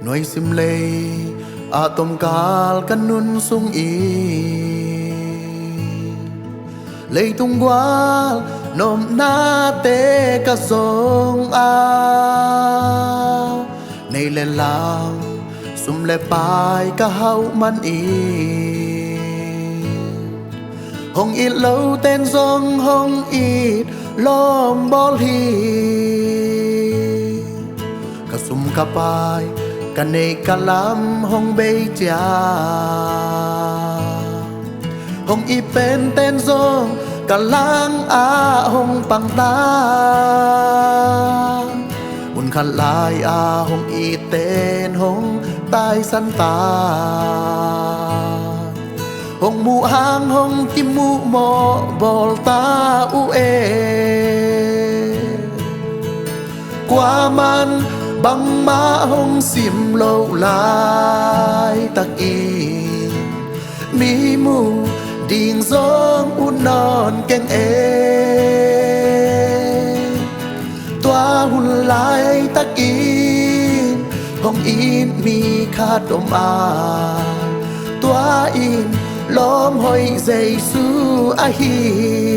Noi sim lei atom kal kanun sung i lei tung gwal nom na te ka song a nei le lang sum le pai ka hau man i hong ít lâu tên song hong ít lom bol hi ka sum ka pai ka nei ka lam hong bei cha hong i pen tên song ka lang a hong pang ta un khan lai a hong i tên hong tai san ta hong mu hang hong kim mu mo bol ta u e qua man băng má hong sim lâu lại tắc in mi mu đình giông u non keng e toa hun lại tắc in hong in mi khát ôm a toa in lom hoi dây su a hi